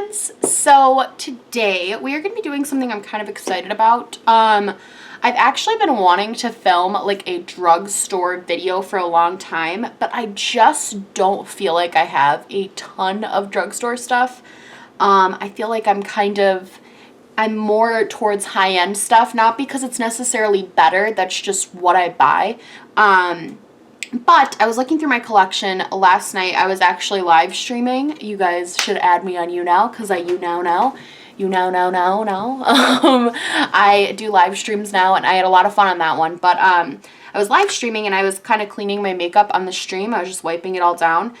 friends. So today we are going to be doing something I'm kind of excited about. I've actually been wanting to film like a drugstore video for a long time, but I just don't feel like I have a ton of drugstore stuff. I feel like I'm more towards high-end stuff, not because it's necessarily better, that's just what I buy. But I was looking through my collection last night. I was actually live streaming. You guys should add me on YouNow because I YouNow. I do live streams now, and I had a lot of fun on that one. But I was live streaming, and I was kind of cleaning my makeup on the stream. I was just wiping it all down.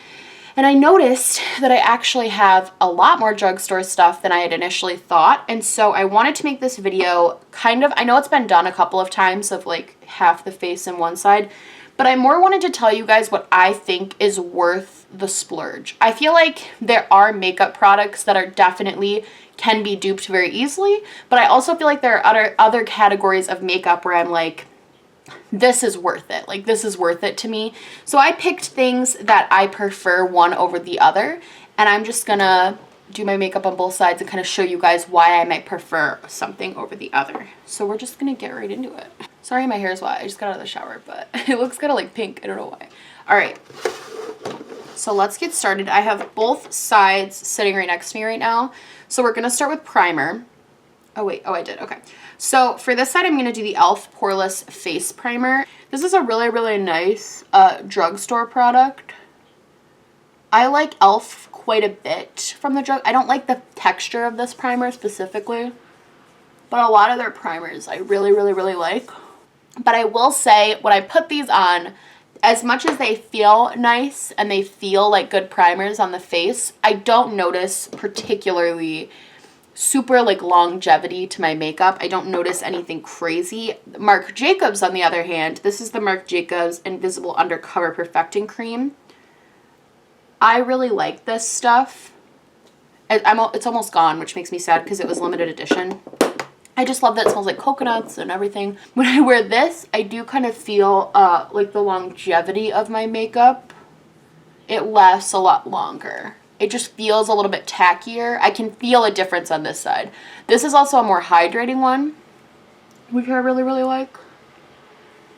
And I noticed that I actually have a lot more drugstore stuff than I had initially thought. And so I wanted to make this video I know it's been done a couple of times of like half the face and one side, but I more wanted to tell you guys what I think is worth the splurge. I feel like there are makeup products that are definitely can be duped very easily, but I also feel like there are other categories of makeup where I'm like, this is worth it. Like, this is worth it to me. So I picked things that I prefer one over the other, and I'm just gonna do my makeup on both sides and kind of show you guys why I might prefer something over the other. So we're just gonna get right into it. Sorry, my hair's wet. I just got out of the shower, but it looks kind of like pink. I don't know why. All right. So let's get started. I have both sides sitting right next to me right now. So we're gonna start with primer. Oh wait, I did, okay. So for this side, I'm gonna do the e.l.f. Poreless Face Primer. This is a really, really nice drugstore product. I like e.l.f. quite a bit from the drug. I don't like the texture of this primer specifically, but a lot of their primers I really, really, really like. But I will say, when I put these on, as much as they feel nice and they feel like good primers on the face, I don't notice particularly super like longevity to my makeup. I don't notice anything crazy. Marc Jacobs, on the other hand, this is the Marc Jacobs Invisible Undercover Perfecting Cream. I really like this stuff. It's almost gone, which makes me sad because it was limited edition. I just love that it smells like coconuts and everything. When I wear this, I do kind of feel like the longevity of my makeup. It lasts a lot longer. It just feels a little bit tackier. I can feel a difference on this side. This is also a more hydrating one, which I really, really like.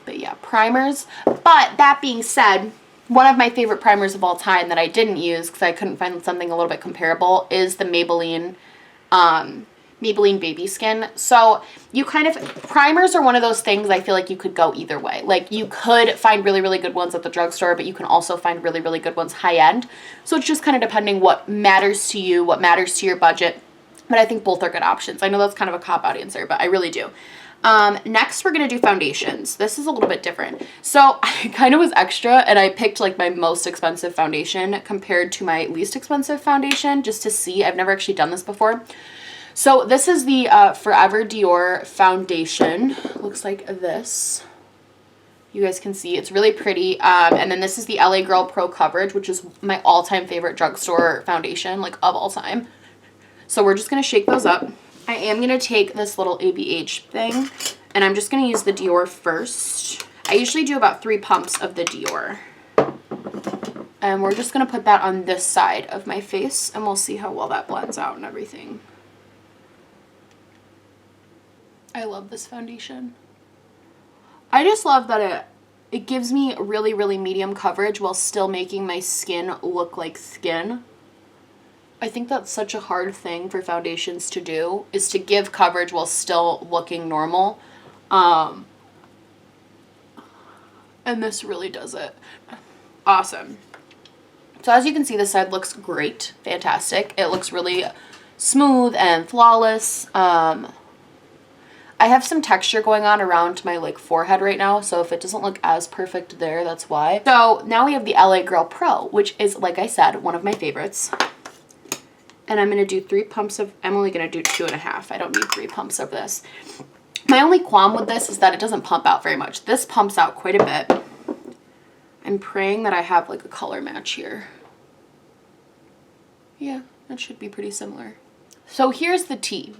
But yeah, primers. But that being said, one of my favorite primers of all time that I didn't use because I couldn't find something a little bit comparable is the Maybelline Baby Skin. So primers are one of those things I feel like you could go either way. Like, you could find really, really good ones at the drugstore, but you can also find really, really good ones high end. So it's just kind of depending what matters to you, what matters to your budget. But I think both are good options. I know that's kind of a cop-out answer, but I really do. Next, we're going to do foundations. This is a little bit different. So I kind of was extra, and I picked like my most expensive foundation compared to my least expensive foundation just to see. I've never actually done this before. So this is the Forever Dior foundation. Looks like this. You guys can see it's really pretty. And then this is the LA Girl Pro Coverage, which is my all-time favorite drugstore foundation, like of all time. So we're just going to shake those up. I am going to take this little ABH thing, and I'm just going to use the Dior first. I usually do about 3 pumps of the Dior. And we're just going to put that on this side of my face, and we'll see how well that blends out and everything. I love this foundation. I just love that it gives me really, really medium coverage while still making my skin look like skin. I think that's such a hard thing for foundations to do, is to give coverage while still looking normal. And this really does it. Awesome. So as you can see, this side looks great. Fantastic. It looks really smooth and flawless. I have some texture going on around my like forehead right now, so if it doesn't look as perfect there, that's why. So now we have the LA Girl Pro, which is, like I said, one of my favorites. And I'm going to do 3 pumps of, I'm only going to do 2.5. I don't need 3 pumps of this. My only qualm with this is that it doesn't pump out very much. This pumps out quite a bit. I'm praying that I have like a color match here. Yeah, that should be pretty similar. So here's the tea.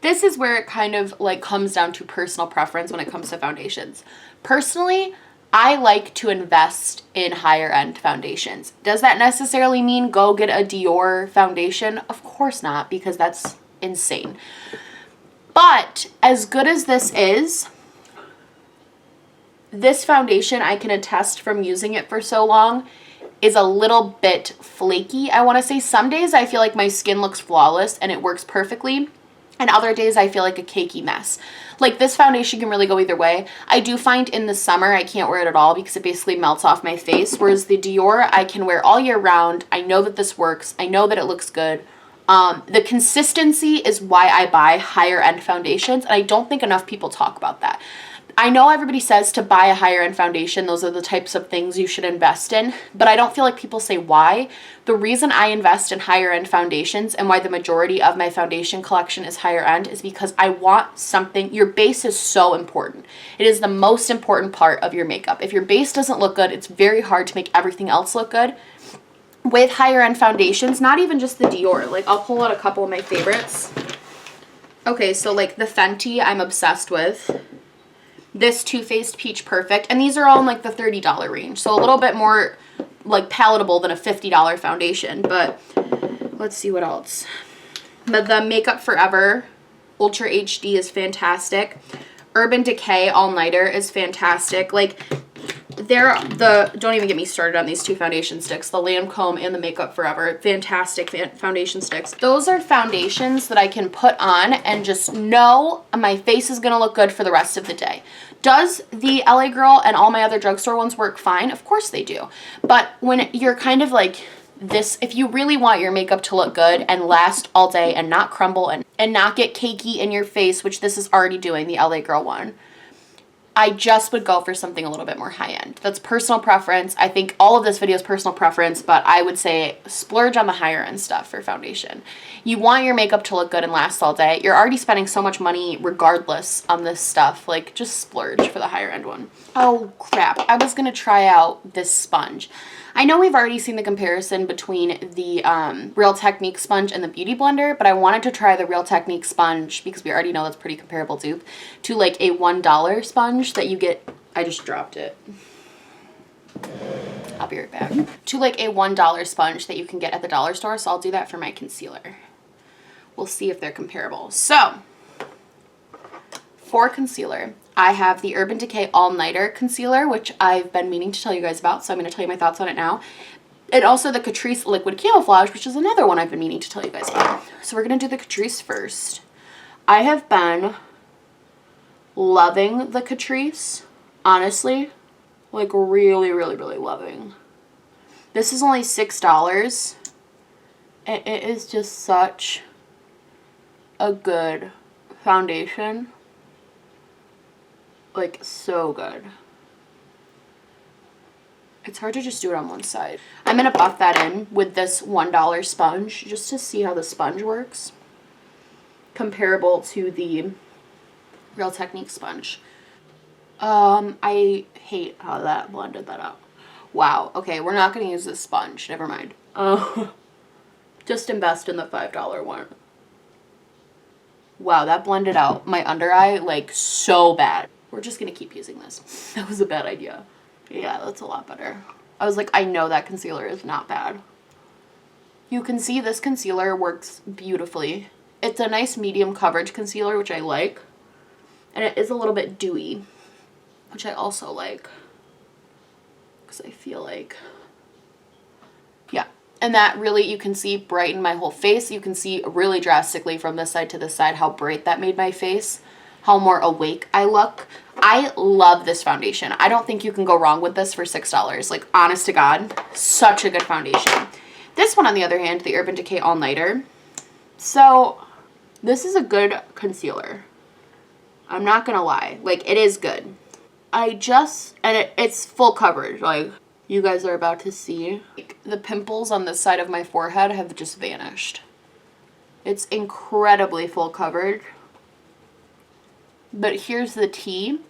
This is where it kind of like comes down to personal preference when it comes to foundations. Personally, I like to invest in higher end foundations. Does that necessarily mean go get a Dior foundation? Of course not, because that's insane. But as good as this foundation, I can attest from using it for so long, is a little bit flaky. I want to say some days I feel like my skin looks flawless and it works perfectly, and other days I feel like a cakey mess. Like, this foundation can really go either way. I do find in the summer I can't wear it at all because it basically melts off my face, whereas the Dior I can wear all year round. I know that this works. I know that it looks good. The consistency is why I buy higher end foundations, and I don't think enough people talk about that. I know everybody says to buy a higher end foundation, those are the types of things you should invest in, but I don't feel like people say why. The reason I invest in higher end foundations and why the majority of my foundation collection is higher end is because I want something. Your base is so important. It is the most important part of your makeup. If your base doesn't look good, it's very hard to make everything else look good. With higher end foundations, not even just the Dior, like I'll pull out a couple of my favorites. Okay, so like the Fenty I'm obsessed with. This Too Faced Peach Perfect, and these are all in like the $30 range, so a little bit more like palatable than a $50 foundation. But let's see what else. The Makeup Forever Ultra HD is fantastic. Urban Decay All Nighter is fantastic. Like, don't even get me started on these two foundation sticks, the Lancome and the Makeup Forever. Fantastic foundation sticks. Those are foundations that I can put on and just know my face is gonna look good for the rest of the day. Does the LA Girl and all my other drugstore ones work fine? Of course they do. But when you're kind of like this, if you really want your makeup to look good and last all day and not crumble and not get cakey in your face, which this is already doing, the LA Girl one, I just would go for something a little bit more high-end. That's personal preference. I think all of this video is personal preference, but I would say splurge on the higher-end stuff for foundation. You want your makeup to look good and last all day. You're already spending so much money regardless on this stuff. Like, just splurge for the higher-end one. Oh, crap. I was going to try out this sponge. I know we've already seen the comparison between the Real Technique sponge and the Beauty Blender, but I wanted to try the Real Technique sponge because we already know that's pretty comparable to like a $1 sponge that you get. I just dropped it. I'll be right back. To like a $1 sponge that you can get at the dollar store, so I'll do that for my concealer. We'll see if they're comparable. So, for concealer, I have the Urban Decay All Nighter Concealer, which I've been meaning to tell you guys about, so I'm going to tell you my thoughts on it now. And also the Catrice Liquid Camouflage, which is another one I've been meaning to tell you guys about. So we're going to do the Catrice first. I have been loving the Catrice, honestly. Like, really, really, really loving. This is only $6. And it is just such a good foundation. Like, so good. It's hard to just do it on one side. I'm going to buff that in with this $1 sponge just to see how the sponge works. Comparable to the Real Technique sponge. I hate how that blended that out. Wow. Okay, we're not going to use this sponge. Never mind. Just invest in the $5 one. Wow, that blended out my under eye like so bad. We're just going to keep using this. That was a bad idea. Yeah, that's a lot better. I was like, I know that concealer is not bad. You can see this concealer works beautifully. It's a nice medium coverage concealer, which I like. And it is a little bit dewy, which I also like. Because I feel like, yeah. And that really, you can see brighten my whole face. You can see really drastically from this side to this side how bright that made my face. How more awake I look. I love this foundation. I don't think you can go wrong with this for $6. Like, honest to God, such a good foundation. This one, on the other hand, the Urban Decay All Nighter. So, this is a good concealer. I'm not gonna lie. Like, it is good. It's full coverage. Like, you guys are about to see. Like, the pimples on this side of my forehead have just vanished. It's incredibly full coverage. But here's the tea.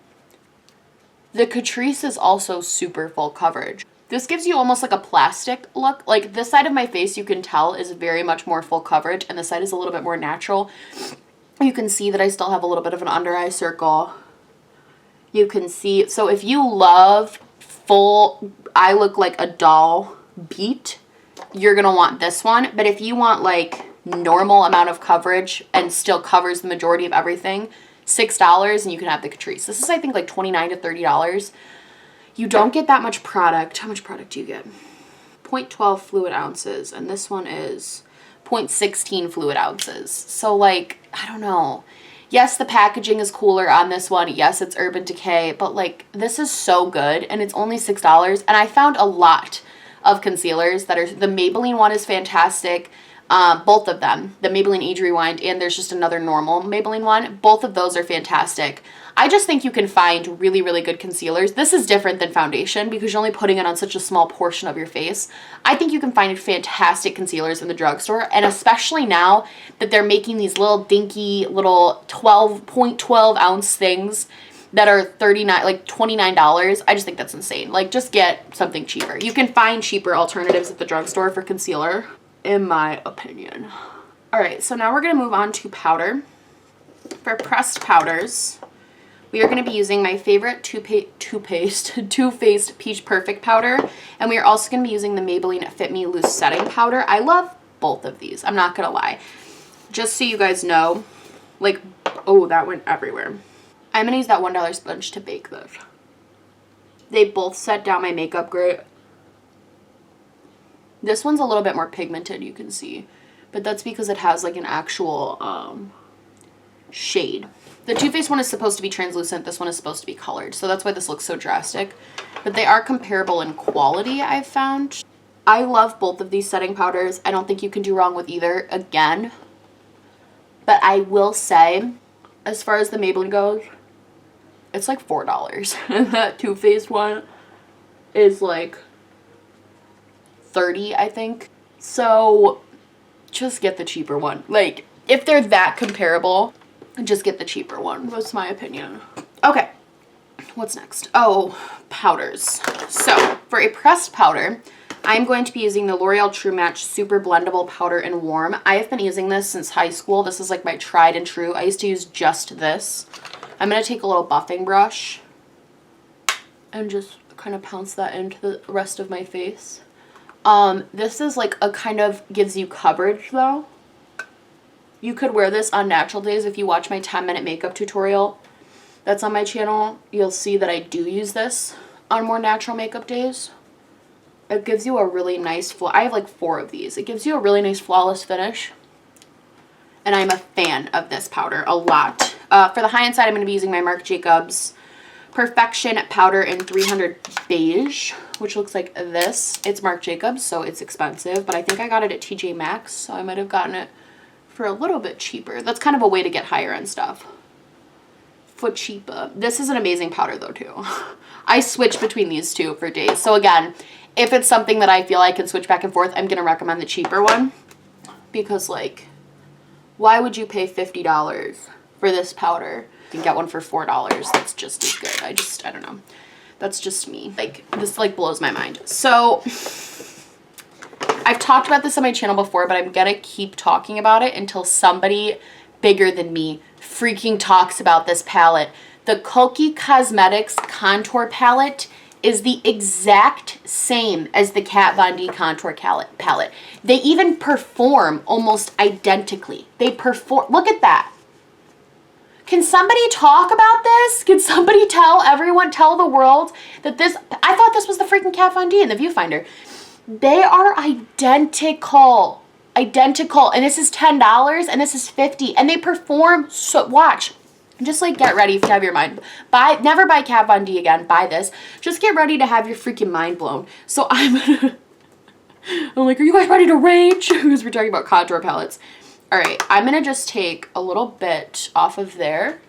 The Catrice is also super full coverage. This gives you almost like a plastic look. Like, this side of my face, you can tell, is very much more full coverage, and this side is a little bit more natural. You can see that I still have a little bit of an under eye circle. You can see, so if you love full, I look like a doll beat, you're gonna want this one. But if you want like normal amount of coverage and still covers the majority of everything, $6, and you can have the Catrice. This is, I think, like $29 to $30. You don't get that much product. How much product do you get? 0.12 fluid ounces, and this one is 0.16 fluid ounces. So like, I don't know. Yes, the packaging is cooler on this one. Yes, it's Urban Decay, but like, this is so good, and it's only $6. And I found a lot of concealers that are, the Maybelline one is fantastic. Both of them, the Maybelline Age Rewind, and there's just another normal Maybelline one. Both of those are fantastic. I just think you can find really, really good concealers. This is different than foundation because you're only putting it on such a small portion of your face. I think you can find fantastic concealers in the drugstore, and especially now that they're making these little dinky little 0.12 ounce things that are $29. I just think that's insane. Like, just get something cheaper. You can find cheaper alternatives at the drugstore for concealer, in my opinion. All right, so now we're gonna move on to powder. For pressed powders, we are gonna be using my favorite Too Faced Peach Perfect powder, and we are also gonna be using the Maybelline Fit Me Loose Setting Powder. I love both of these, I'm not gonna lie. Just so you guys know, like, oh, that went everywhere. I'm gonna use that $1 sponge to bake this. They both set down my makeup great. This one's a little bit more pigmented, you can see, but that's because it has like an actual shade. The Too Faced one is supposed to be translucent, this one is supposed to be colored, so that's why this looks so drastic. But they are comparable in quality, I've found. I love both of these setting powders. I don't think you can do wrong with either, again. But I will say, as far as the Maybelline goes, it's like $4. And that Too Faced one is like $30, I think. So just get the cheaper one. Like, if they're that comparable, just get the cheaper one. That's my opinion. Okay, what's next? Oh, powders. So for a pressed powder, I'm going to be using the L'Oreal True Match Super Blendable Powder in Warm. I have been using this since high school. This is like my tried and true. I used to use just this. I'm going to take a little buffing brush and just kind of pounce that into the rest of my face. This is like a kind of gives you coverage though. You could wear this on natural days. If you watch my 10-minute makeup tutorial that's on my channel, you'll see that I do use this on more natural makeup days. It gives you a really nice, I have like 4 of these. It gives you a really nice flawless finish. And I'm a fan of this powder a lot. For the high-end side, I'm going to be using my Marc Jacobs Perfection Powder in 300 Beige, which looks like this. It's Marc Jacobs, so it's expensive, but I think I got it at TJ Maxx, so I might have gotten it for a little bit cheaper. That's kind of a way to get higher end stuff for cheaper. This is an amazing powder though too. I switch between these two for days. So again, if it's something that I feel I can switch back and forth, I'm going to recommend the cheaper one because, like, why would you pay $50 for this powder? You can get one for $4 that's just as good. I don't know. That's just me. Like, this like blows my mind. So I've talked about this on my channel before, but I'm gonna keep talking about it until somebody bigger than me freaking talks about this palette. The Kokie Cosmetics Contour Palette is the exact same as the Kat Von D Contour Palette. They even perform almost identically. They perform, look at that. Can somebody talk about this? Can somebody tell the world that this, I thought this was the freaking Kat Von D in the viewfinder. They are identical, and this is $10 and this is $50, and they perform so, watch. Just like get ready to have your mind, never buy Kat Von D again, buy this. Just get ready to have your freaking mind blown. So I'm like, are you guys ready to rage? Because we're talking about contour palettes. All right, I'm gonna just take a little bit off of there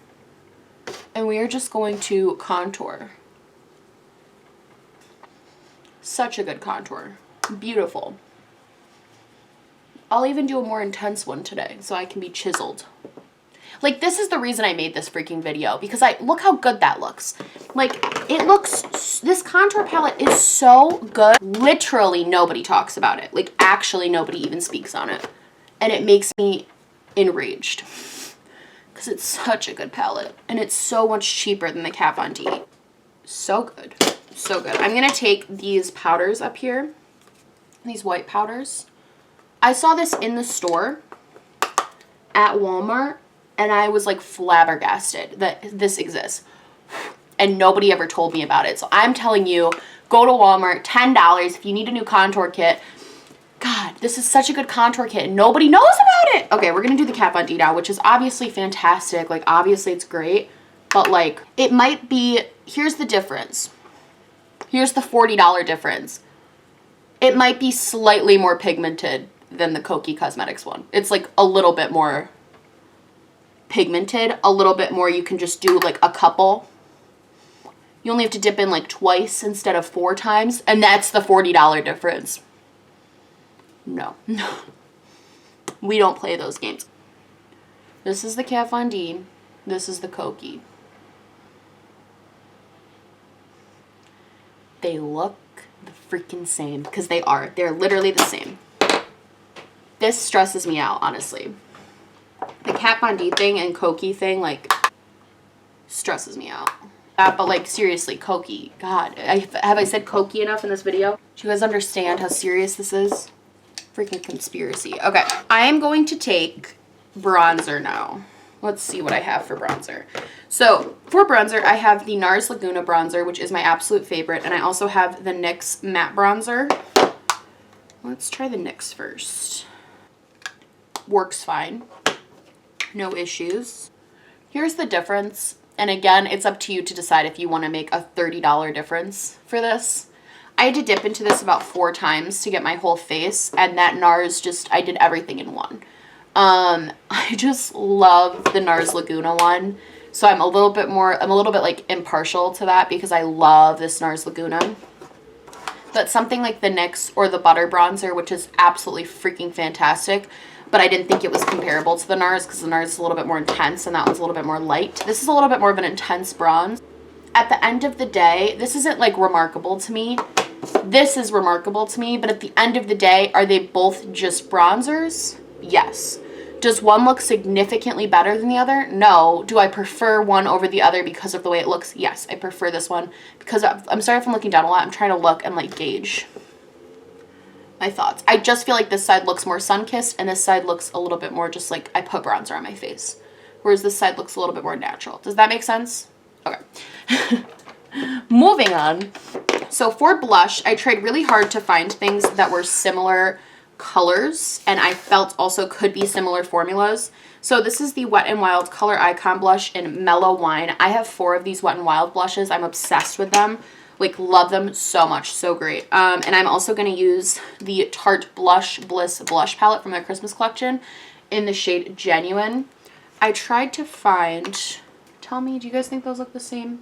and we are just going to contour. Such a good contour, beautiful. I'll even do a more intense one today so I can be chiseled. Like, this is the reason I made this freaking video, because look how good that looks. Like, it looks, this contour palette is so good. Literally nobody talks about it. Like, actually nobody even speaks on it. And it makes me enraged because it's such a good palette and it's so much cheaper than the Kat Von D. So good. So good. I'm going to take these powders up here, these white powders. I saw this in the store at Walmart, and I was like flabbergasted that this exists. And nobody ever told me about it. So I'm telling you, go to Walmart, $10 if you need a new contour kit. God, this is such a good contour kit and nobody knows about it. Okay, we're going to do the Kat Von D now, which is obviously fantastic. Like, obviously it's great. But, like, it might be, here's the difference. Here's the $40 difference. It might be slightly more pigmented than the Kokie Cosmetics one. It's, like, a little bit more pigmented. A little bit more, you can just do, like, a couple. You only have to dip in, like, twice instead of 4 times. And that's the $40 difference. No. We don't play those games. This is the Kat Von D. This is the Kokie. They look the freaking same because they are. They're literally the same. This stresses me out, honestly. The Kat Von D thing and Kokie thing, like, stresses me out. But, like, seriously, Kokie. God, have I said Kokie enough in this video? Do you guys understand how serious this is? Freaking conspiracy. Okay, I am going to take bronzer now. Let's see what I have for bronzer. So, for bronzer, I have the Nars Lagoona bronzer, which is my absolute favorite, and I also have the NYX Matte Bronzer. Let's try the NYX first. Works fine. No issues. Here's the difference, and again, it's up to you to decide if you want to make a $30 difference for this. I had to dip into this about 4 times to get my whole face, and that Nars just, I did everything in one. I just love the Nars Lagoona one, so I'm a little bit like impartial to that because I love this Nars Lagoona. But something like the NYX or the Butter Bronzer, which is absolutely freaking fantastic, but I didn't think it was comparable to the Nars because the Nars is a little bit more intense and that one's a little bit more light. This is a little bit more of an intense bronze. At the end of the day, this isn't like remarkable to me. This is remarkable to me, but at the end of the day, are they both just bronzers? Yes. Does one look significantly better than the other? No. Do I prefer one over the other because of the way it looks? Yes, I prefer this one because I'm sorry if I'm looking down a lot. I'm trying to look and like gauge my thoughts. I just feel like this side looks more sun-kissed and this side looks a little bit more just like I put bronzer on my face, whereas this side looks a little bit more natural. Does that make sense? Okay. Moving on. So for blush, I tried really hard to find things that were similar colors and I felt also could be similar formulas. So this is the Wet n Wild Color Icon Blush in Mellow Wine. I have 4 of these Wet n Wild blushes. I'm obsessed with them. Like, love them so much. So great. And I'm also going to use the Tarte Bliss blush palette from their Christmas collection in the shade Genuine. I tried to find... Tell me, do you guys think those look the same?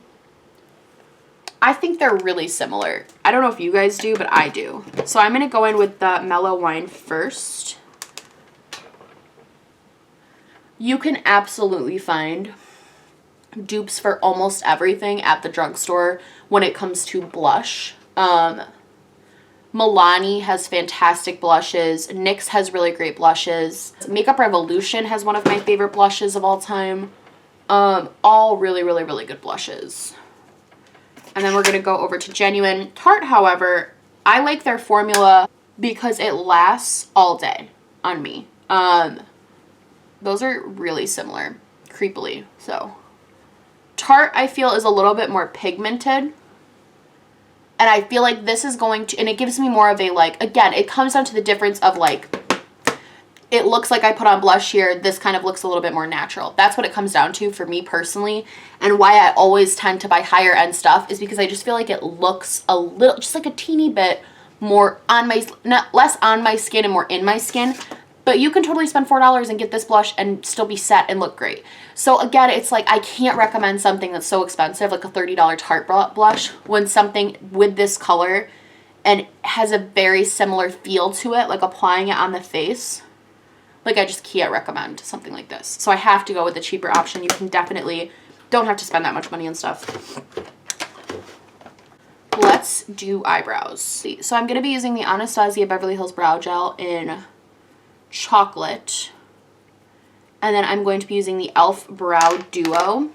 I think they're really similar. I don't know if you guys do, but I do. So I'm going to go in with the Mellow Wine first. You can absolutely find dupes for almost everything at the drugstore when it comes to blush. Milani has fantastic blushes. NYX has really great blushes. Makeup Revolution has one of my favorite blushes of all time. All really, really, really good blushes. And then we're going to go over to Genuine. Tarte, however, I like their formula because it lasts all day on me. Those are really similar, creepily. So, Tarte, I feel, is a little bit more pigmented. And I feel like this is going to, and it gives me more of a, like, again, it comes down to the difference of, like, it looks like I put on blush here. This kind of looks a little bit more natural. That's what it comes down to for me personally. And why I always tend to buy higher end stuff is because I just feel like it looks a little, just like a teeny bit more on my, less on my skin and more in my skin. But you can totally spend $4 and get this blush and still be set and look great. So again, it's like I can't recommend something that's so expensive, like a $30 Tarte blush, when something with this color and has a very similar feel to it, like applying it on the face. Like, I just can't recommend something like this. So I have to go with the cheaper option. You can definitely, don't have to spend that much money on stuff. Let's do eyebrows. So I'm going to be using the Anastasia Beverly Hills Brow Gel in Chocolate. And then I'm going to be using the e.l.f. Brow Duo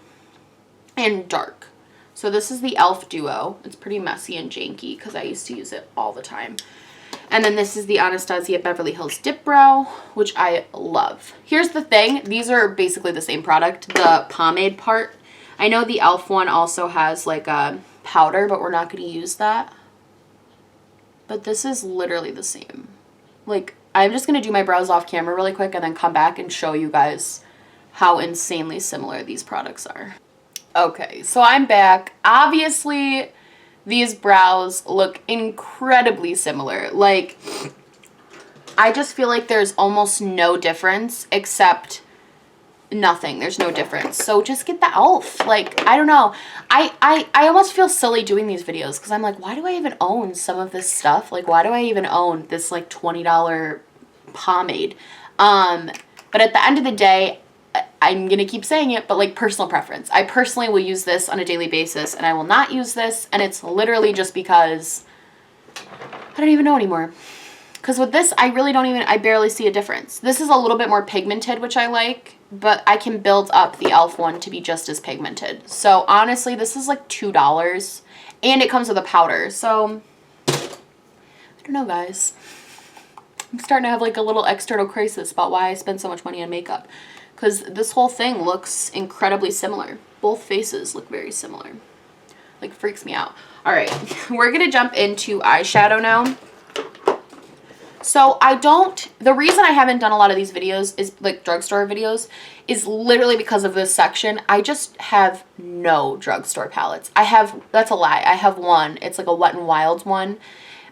in Dark. So this is the e.l.f. Duo. It's pretty messy and janky because I used to use it all the time. And then this is the Anastasia Beverly Hills Dipbrow, which I love. Here's the thing. These are basically the same product, the pomade part. I know the e.l.f. one also has like a powder, but we're not going to use that. But this is literally the same. Like, I'm just going to do my brows off camera really quick and then come back and show you guys how insanely similar these products are. Okay, so I'm back. Obviously, these brows look incredibly similar. Like, I just feel like there's almost no difference except nothing. There's no difference. So just get the e.l.f. Like, I don't know. I almost feel silly doing these videos because I'm like, why do I even own some of this stuff? Like, why do I even own this like $20 pomade? But at the end of the day, I'm going to keep saying it, but like personal preference. I personally will use this on a daily basis and I will not use this. And it's literally just because I don't even know anymore. Because with this, I barely see a difference. This is a little bit more pigmented, which I like, but I can build up the e.l.f. one to be just as pigmented. So honestly, this is like $2 and it comes with a powder. So I don't know, guys. I'm starting to have like a little external crisis about why I spend so much money on makeup. Because this whole thing looks incredibly similar. Both faces look very similar. Like, freaks me out. All right, we're going to jump into eyeshadow now. So the reason I haven't done a lot of these videos is like drugstore videos is literally because of this section. I just have no drugstore palettes. That's a lie. I have one. It's like a Wet n Wild one.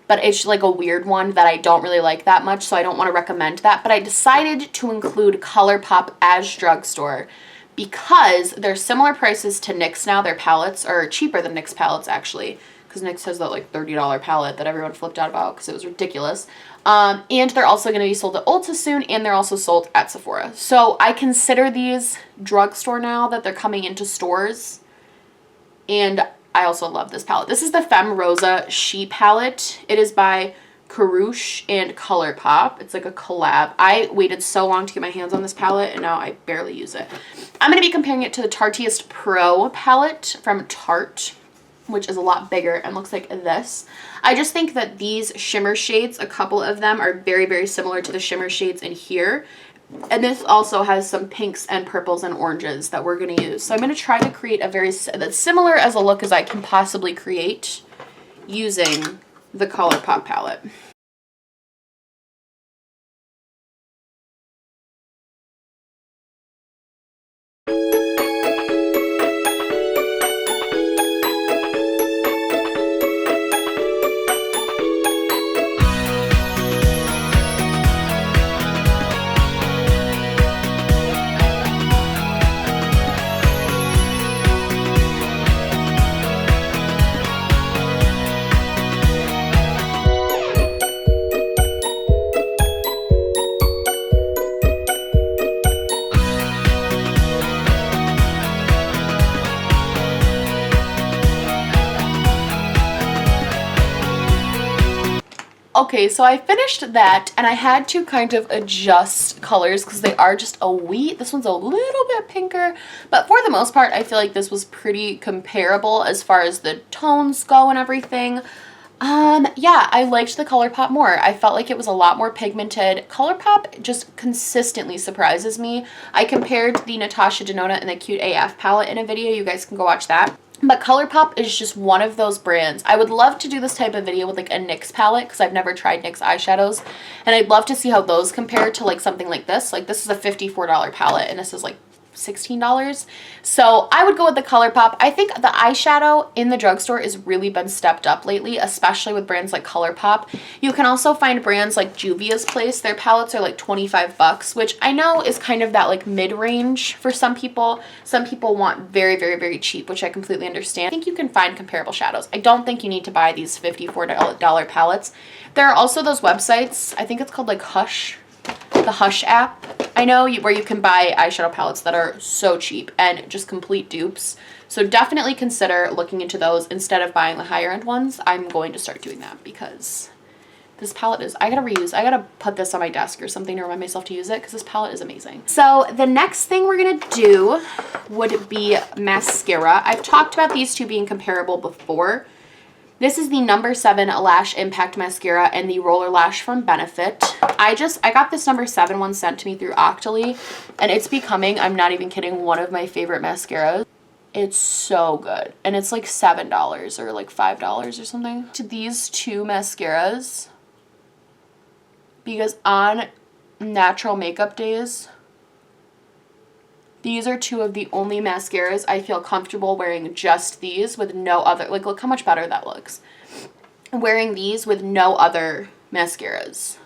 But it's like a weird one that I don't really like that much, so I don't want to recommend that. But I decided to include ColourPop as drugstore because they're similar prices to NYX now. Their palettes are cheaper than NYX palettes, actually, because NYX has that like $30 palette that everyone flipped out about because it was ridiculous. And they're also going to be sold at Ulta soon, and they're also sold at Sephora. So I consider these drugstore now that they're coming into stores, and I also love this palette. This is the Femme Rosa She palette. It is by Catrice and ColourPop. It's like a collab. I waited so long to get my hands on this palette, and now I barely use it. I'm going to be comparing it to the Tartiest Pro palette from Tarte, which is a lot bigger and looks like this. I just think that these shimmer shades, a couple of them, are very, very similar to the shimmer shades in here. And this also has some pinks and purples and oranges that we're going to use. So I'm going to try to create a that's similar as a look as I can possibly create using the ColourPop palette. Okay, so I finished that and I had to kind of adjust colors because they are just this one's a little bit pinker, but for the most part I feel like this was pretty comparable as far as the tones go and everything. Yeah, I liked the ColourPop more. I felt like it was a lot more pigmented. ColourPop just consistently surprises me. I compared the Natasha Denona and the Cute AF palette in a video. You guys can go watch that. But ColourPop is just one of those brands. I would love to do this type of video with like a NYX palette because I've never tried NYX eyeshadows. And I'd love to see how those compare to like something like this. Like this is a $54 palette and this is like $16. So I would go with the ColourPop. I think the eyeshadow in the drugstore has really been stepped up lately, especially with brands like ColourPop. You can also find brands like Juvia's Place. Their palettes are like 25 bucks, which I know is kind of that like mid-range for some people. Some people want very, very, very cheap, which I completely understand. I think you can find comparable shadows. I don't think you need to buy these $54 palettes. There are also those websites, I think it's called like Hush, the Hush app. I know where you can buy eyeshadow palettes that are so cheap and just complete dupes. So definitely consider looking into those instead of buying the higher end ones. I'm going to start doing that because This palette is, I gotta put this on my desk or something to remind myself to use it because this palette is amazing. So the next thing we're gonna do would be mascara. I've talked about these two being comparable before. This is the No. 7 Lash Impact Mascara and the Roller Lash from Benefit. I got this No. 7 one sent to me through Octoly, and it's becoming, I'm not even kidding, one of my favorite mascaras. It's so good. And it's like $7 or like $5 or something. To these two mascaras, because on natural makeup days, these are two of the only mascaras I feel comfortable wearing just these with no other. Like, look how much better that looks. Wearing these with no other mascaras.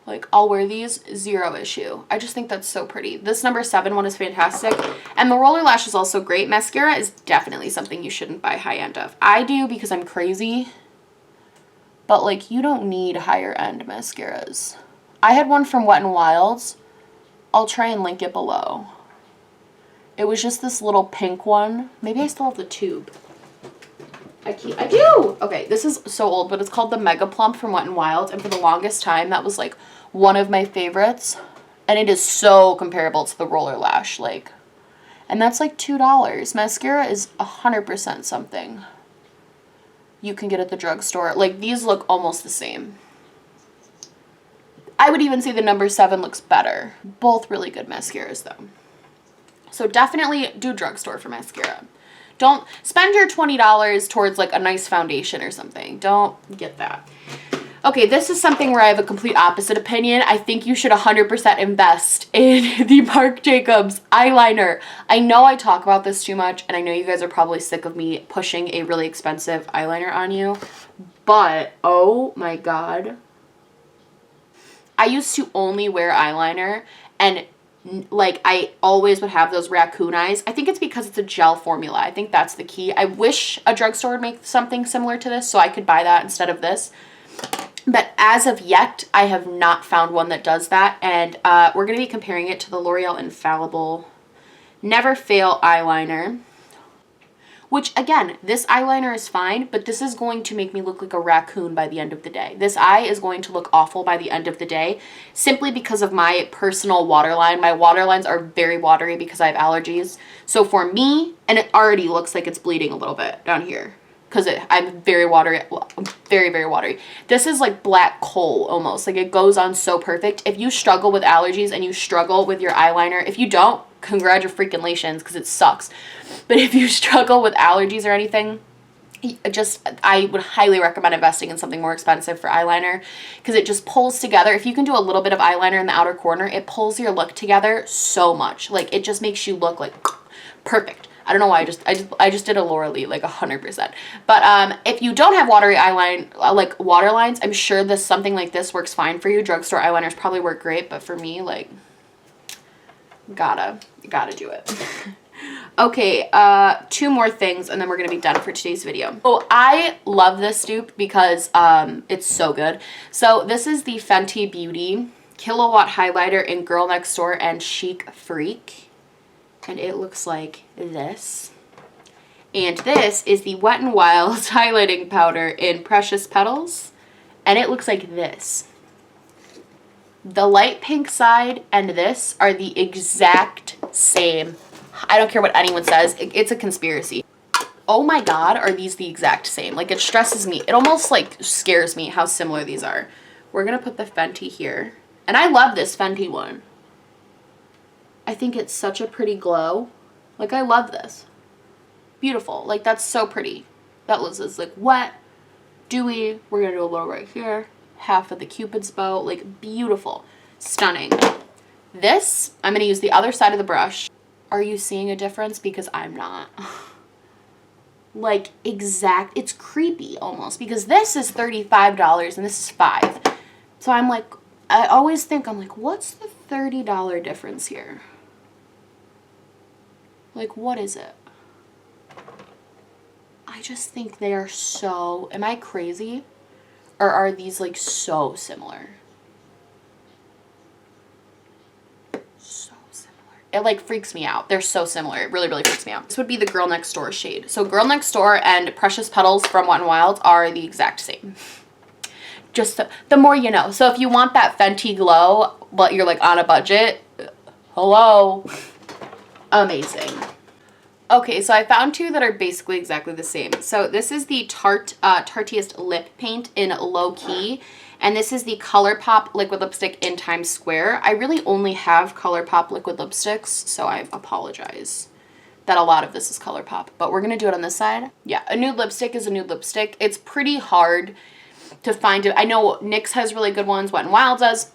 Like, I'll wear these, zero issue. I just think that's so pretty. This No. 7 one is fantastic. And the Roller Lash is also great. Mascara is definitely something you shouldn't buy high end of. I do because I'm crazy. But, like, you don't need higher end mascaras. I had one from Wet n Wild's. I'll try and link it below. It was just this little pink one. Maybe I still have the tube. I do! Okay, this is so old, but it's called the Mega Plump from Wet n Wild. And for the longest time, that was, like, one of my favorites. And it is so comparable to the Roller Lash. Like, and that's like $2. Mascara is 100% something you can get at the drugstore. Like, these look almost the same. I would even say the No. 7 looks better. Both really good mascaras, though. So definitely do drugstore for mascara. Don't spend your $20 towards, like, a nice foundation or something. Don't get that. Okay, this is something where I have a complete opposite opinion. I think you should 100% invest in the Marc Jacobs eyeliner. I know I talk about this too much, and I know you guys are probably sick of me pushing a really expensive eyeliner on you, but oh my god. I used to only wear eyeliner, and like, I always would have those raccoon eyes. I think it's because it's a gel formula. I think that's the key. I wish a drugstore would make something similar to this so I could buy that instead of this. But as of yet, I have not found one that does that. And we're going to be comparing it to the L'Oreal Infallible Never Fail eyeliner. Which, again, this eyeliner is fine, but this is going to make me look like a raccoon by the end of the day. This eye is going to look awful by the end of the day, simply because of my personal waterline. My waterlines are very watery because I have allergies. So for me, and it already looks like it's bleeding a little bit down here, because I'm very watery, very, very watery. This is like black coal almost. Like, it goes on so perfect. If you struggle with allergies and you struggle with your eyeliner, if you don't, congratulations, because it sucks. But if you struggle with allergies or anything, I would highly recommend investing in something more expensive for eyeliner, because it just pulls together. If you can do a little bit of eyeliner in the outer corner, it pulls your look together so much. Like, it just makes you look like perfect. I don't know why I just did a Loreal, like 100%. But if you don't have watery eyeline, like waterlines, I'm sure something like this works fine for you. Drugstore eyeliners probably work great, but for me, like, gotta do it. Okay, 2 more things and then we're gonna be done for today's video. Oh, I love this dupe because it's so good. So this is the Fenty Beauty Killawatt highlighter in Girl Next Door and Chic Freak. And it looks like this. And this is the Wet n Wild highlighting powder in Precious Petals. And it looks like this. The light pink side and this are the exact same. I don't care what anyone says. It's a conspiracy. Oh my god, are these the exact same? Like, it stresses me. It almost, like, scares me how similar these are. We're going to put the Fenty here. And I love this Fenty one. I think it's such a pretty glow. Like, I love this. Beautiful. Like, that's so pretty. That is, like, wet, dewy. We're going to do a little right here. Half of the Cupid's bow. Like, beautiful. Stunning. This, I'm going to use the other side of the brush. Are you seeing a difference? Because I'm not. Like, it's creepy almost, because this is $35 and this is $5. So I'm like, I always think, I'm like, what's the $30 difference here? Like, what is it? I just think they are so, am I crazy? Or are these, like, so similar? So similar. It, like, freaks me out. They're so similar. It really, really freaks me out. This would be the Girl Next Door shade. So Girl Next Door and Precious Petals from Wet n Wild are the exact same. Just the more you know. So if you want that Fenty glow, but you're like on a budget, hello, amazing. Okay, so I found two that are basically exactly the same. So this is the Tartiest Lip Paint in Low Key, and this is the ColourPop liquid lipstick in Times Square. I really only have ColourPop liquid lipsticks, so I apologize that a lot of this is ColourPop, but we're gonna do it on this side. Yeah, a nude lipstick is a nude lipstick. It's pretty hard to find it. I know NYX has really good ones, Wet n Wild does.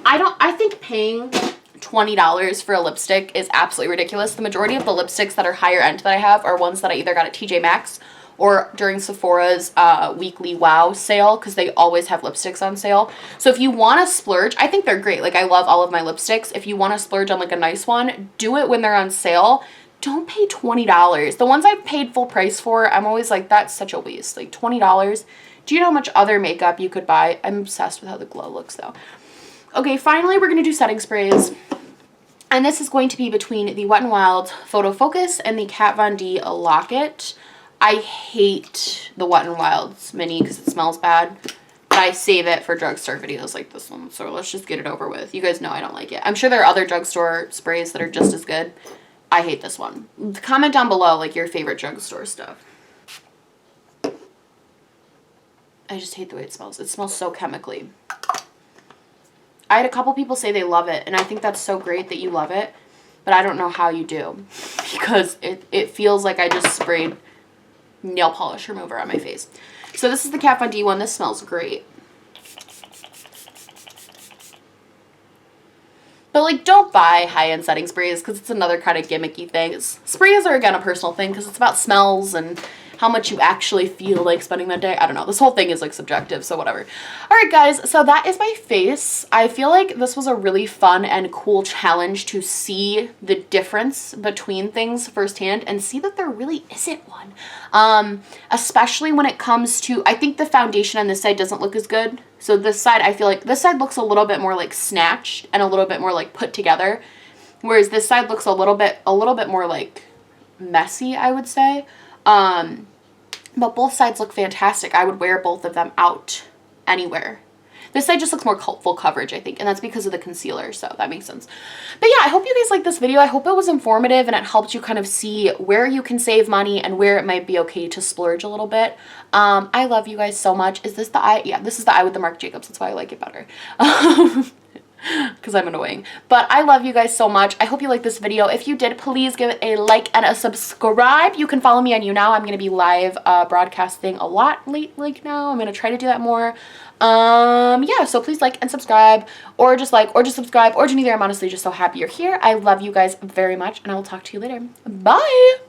I think paying $20 for a lipstick is absolutely ridiculous. The majority of the lipsticks that are higher end that I have are ones that I either got at TJ Maxx or during Sephora's weekly wow sale, because they always have lipsticks on sale. So if you want to splurge, I think they're great. Like, I love all of my lipsticks. If you want to splurge on like a nice one, do it when they're on sale. Don't pay $20. The ones I've paid full price for, I'm always like, that's such a waste. Like, $20. Do you know how much other makeup you could buy? I'm obsessed with how the glow looks though. Okay, finally we're going to do setting sprays. And this is going to be between the Wet n Wild Photo Focus and the Kat Von D Locket. I hate the Wet n Wild's mini because it smells bad. But I save it for drugstore videos like this one. So let's just get it over with. You guys know I don't like it. I'm sure there are other drugstore sprays that are just as good. I hate this one. Comment down below like your favorite drugstore stuff. I just hate the way it smells. It smells so chemically. I had a couple people say they love it, and I think that's so great that you love it, but I don't know how you do, because it feels like I just sprayed nail polish remover on my face. So this is the Kat Von D one. This smells great. But like, don't buy high-end setting sprays because it's another kind of gimmicky thing. Sprays are, again, a personal thing because it's about smells and how much you actually feel like spending that day. I don't know. This whole thing is like subjective, so whatever. All right, guys, so that is my face. I feel like this was a really fun and cool challenge to see the difference between things firsthand and see that there really isn't one. Especially when it comes to, I think the foundation on this side doesn't look as good. So this side, I feel like this side looks a little bit more like snatched and a little bit more like put together. Whereas this side looks a little bit more like messy, I would say. But both sides look fantastic. I would wear both of them out anywhere. This side just looks more full coverage, I think, and that's because of the concealer, so that makes sense. But yeah, I hope you guys liked this video. I hope it was informative and it helped you kind of see where you can save money and where it might be okay to splurge a little bit. I love you guys so much. Is this the eye? Yeah, this is the eye with the Marc Jacobs. That's why I like it better. Because I'm annoying. But I love you guys so much. I hope you liked this video. If you did, please give it a like and a subscribe. You can follow me on YouNow. I'm going to be live broadcasting a lot like now. I'm going to try to do that more. Yeah, so please like and subscribe, or just subscribe, or do neither. I'm honestly just so happy you're here. I love you guys very much, and I will talk to you later. Bye!